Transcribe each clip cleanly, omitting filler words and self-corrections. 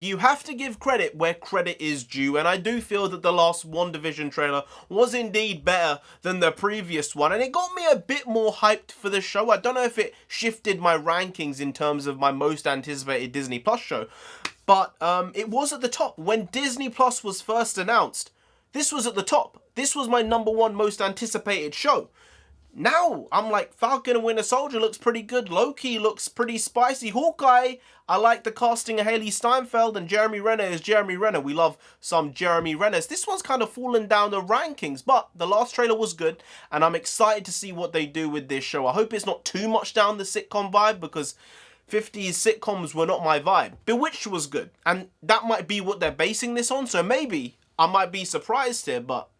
You have to give credit where credit is due, and I do feel that the last Wandavision trailer was indeed better than the previous one, and it got me a bit more hyped for the show. I don't know if it shifted my rankings in terms of my most anticipated Disney Plus show, but it was at the top. When Disney Plus was first announced, this was at the top. This was my #1 most anticipated show. Now, I'm like, Falcon and Winter Soldier looks pretty good. Loki looks pretty spicy. Hawkeye, I like the casting of Haley Steinfeld, and Jeremy Renner is Jeremy Renner. We love some Jeremy Renners. This one's kind of fallen down the rankings, but the last trailer was good, and I'm excited to see what they do with this show. I hope it's not too much down the sitcom vibe, because 50s sitcoms were not my vibe. Bewitched was good, and that might be what they're basing this on, so maybe I might be surprised here, but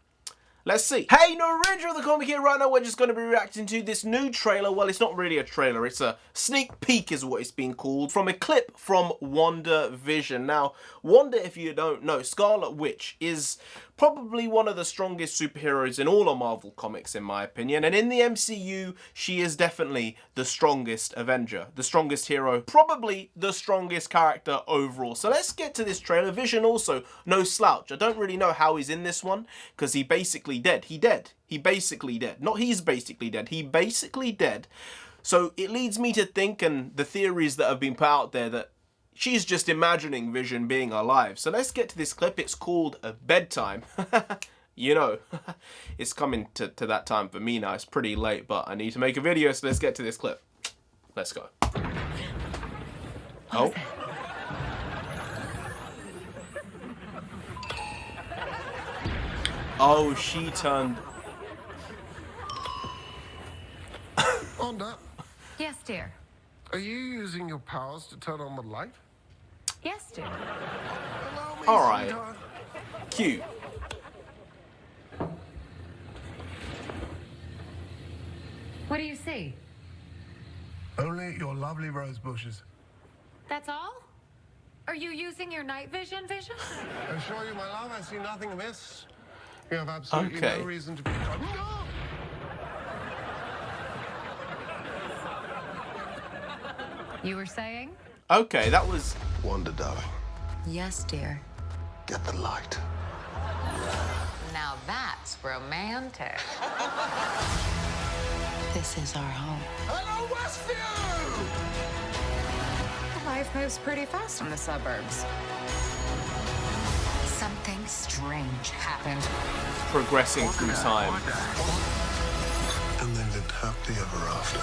let's see. Hey, NarendraTheComic here. Right now we're just going to be reacting to this new trailer. Well, it's not really a trailer. It's a sneak peek is what it's being called, from a clip from Wandavision. Now, Wanda, if you don't know, Scarlet Witch is probably one of the strongest superheroes in all of Marvel Comics, in my opinion. And in the MCU, she is definitely the strongest Avenger, the strongest hero, probably the strongest character overall. So let's get to this trailer. Vision also, no slouch. I don't really know how he's in this one, because he basically dead. He dead. He basically dead. Not he's basically dead. He basically dead. So it leads me to think, and the theories that have been put out there, that she's just imagining Vision being alive. So let's get to this clip. It's called Bedtime. You know, it's coming to that time for me now. It's pretty late, but I need to make a video, so let's get to this clip. Let's go. Oh. Oh, she turned... Wanda, Yes, dear. are you using your powers to turn on the light? Yes, dear. Allow me, All right. sweetheart. Cute. What do you see? Only your lovely rose bushes. That's all? Are you using your night vision? I assure you, my love, I see nothing amiss. You have absolutely Okay. no reason to be... No! You were saying? Okay, that was... Wanda, darling, Yes, dear. get the light. Now that's romantic. This is our home. Hello, Westview! Life moves pretty fast in the suburbs. Something strange happened. progressing through time. And they lived happily ever after.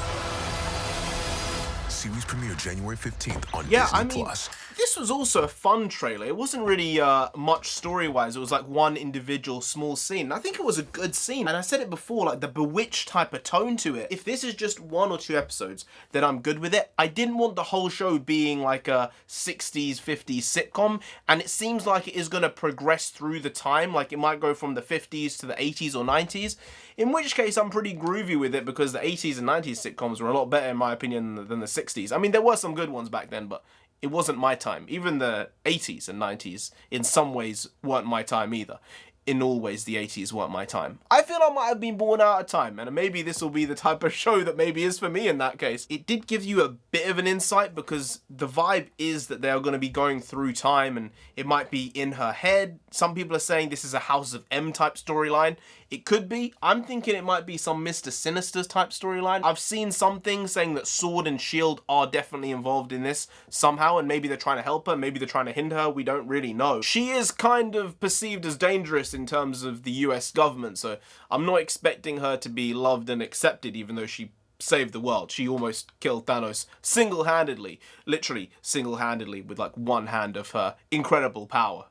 Series premiere January 15th on Yeah, Disney I mean, Plus. this was also a fun trailer. It wasn't really much story-wise. It was like one individual small scene. I think it was a good scene. And I said it before, like the Bewitched type of tone to it. If this is just 1 or 2 episodes, then I'm good with it. I didn't want the whole show being like a 60s, 50s sitcom. And it seems like it is going to progress through the time. Like it might go from the 50s to the 80s or 90s. In which case, I'm pretty groovy with it because the 80s and 90s sitcoms were a lot better, in my opinion, than the 60s. I mean, there were some good ones back then, but it wasn't my time. Even the 80s and 90s, in some ways, weren't my time either. In all ways, the 80s weren't my time. I feel I might have been born out of time, and maybe this will be the type of show that maybe is for me in that case. It did give you a bit of an insight because the vibe is that they're going to be going through time and it might be in her head. Some people are saying this is a House of M type storyline. It could be. I'm thinking it might be some Mr. Sinister type storyline. I've seen some things saying that Sword and Shield are definitely involved in this somehow, and maybe they're trying to help her, maybe they're trying to hinder her, we don't really know. She is kind of perceived as dangerous in terms of the US government, so I'm not expecting her to be loved and accepted, even though she saved the world. She almost killed Thanos single-handedly, literally single-handedly, with like one hand of her incredible power.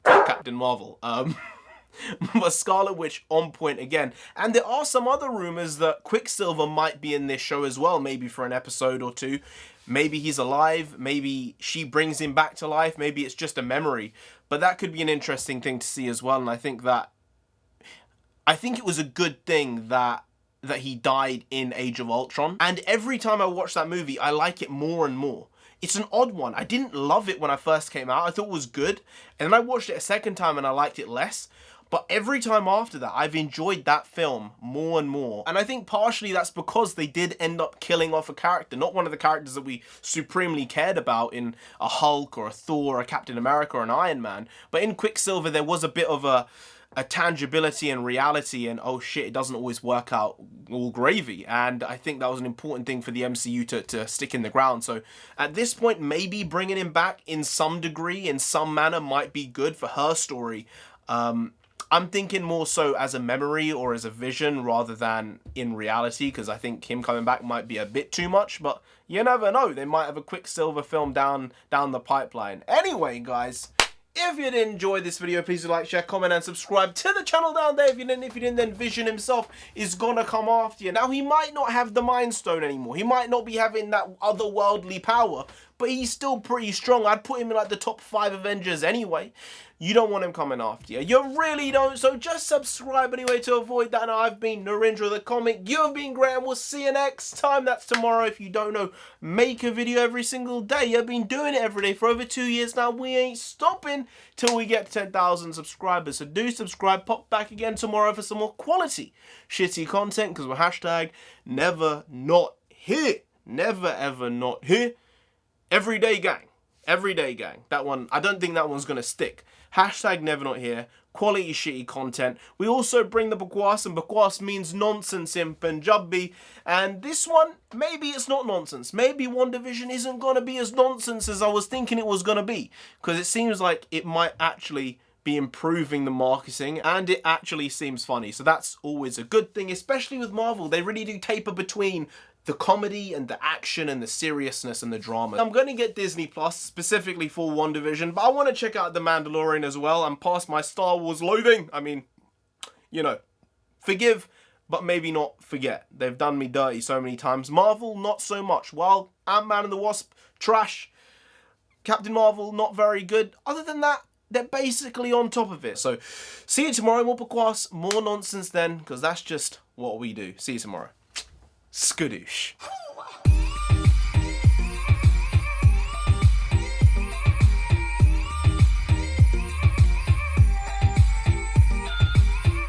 Captain Marvel. But Scarlet Witch on point again. And there are some other rumors that Quicksilver might be in this show as well, maybe for an episode or 2. Maybe he's alive, maybe she brings him back to life, maybe it's just a memory. But that could be an interesting thing to see as well, and I think it was a good thing that he died in Age of Ultron. And every time I watch that movie, I like it more and more. It's an odd one. I didn't love it when I first came out. I thought it was good. And then I watched it a second time and I liked it less. But every time after that, I've enjoyed that film more and more. And I think partially that's because they did end up killing off a character. Not one of the characters that we supremely cared about in a Hulk or a Thor or a Captain America or an Iron Man. But in Quicksilver, there was a bit of a tangibility and reality, and oh shit, it doesn't always work out all gravy. And I think that was an important thing for the MCU to stick in the ground. So at this point, maybe bringing him back in some degree, in some manner, might be good for her story. I'm thinking more so as a memory or as a vision rather than in reality, because I think him coming back might be a bit too much, but you never know. They might have a Quicksilver film down the pipeline. Anyway, guys, if you did enjoy this video, please do like, share, comment, and subscribe to the channel down there. If you didn't, then Vision himself is gonna come after you. Now, he might not have the Mind Stone anymore. He might not be having that otherworldly power, but he's still pretty strong. I'd put him in like the top 5 Avengers anyway. You don't want him coming after you. You really don't. So just subscribe anyway to avoid that. And I've been NarendraTheComic. You've been great, and we'll see you next time. That's tomorrow. If you don't know, make a video every single day. I've been doing it every day for over 2 years now. We ain't stopping till we get to 10,000 subscribers. So do subscribe. Pop back again tomorrow for some more quality shitty content, because we're hashtag never not here. Never ever not here. Everyday gang. Everyday gang. That one, I don't think that one's going to stick. Hashtag never not here. Quality shitty content. We also bring the bakwas, and bakwas means nonsense in Punjabi. And this one, maybe it's not nonsense. Maybe Wandavision isn't going to be as nonsense as I was thinking it was going to be. Because it seems like it might actually be improving the marketing, and it actually seems funny. So that's always a good thing, especially with Marvel. They really do taper between the comedy and the action and the seriousness and the drama. I'm going to get Disney Plus specifically for WandaVision, but I want to check out The Mandalorian as well. I'm past my Star Wars loathing. I mean, you know, forgive, but maybe not forget. They've done me dirty so many times. Marvel, not so much. While Ant-Man and the Wasp, trash. Captain Marvel, not very good. Other than that, they're basically on top of it. So, see you tomorrow. More bakwas, more nonsense then, because that's just what we do. See you tomorrow. Skadoosh.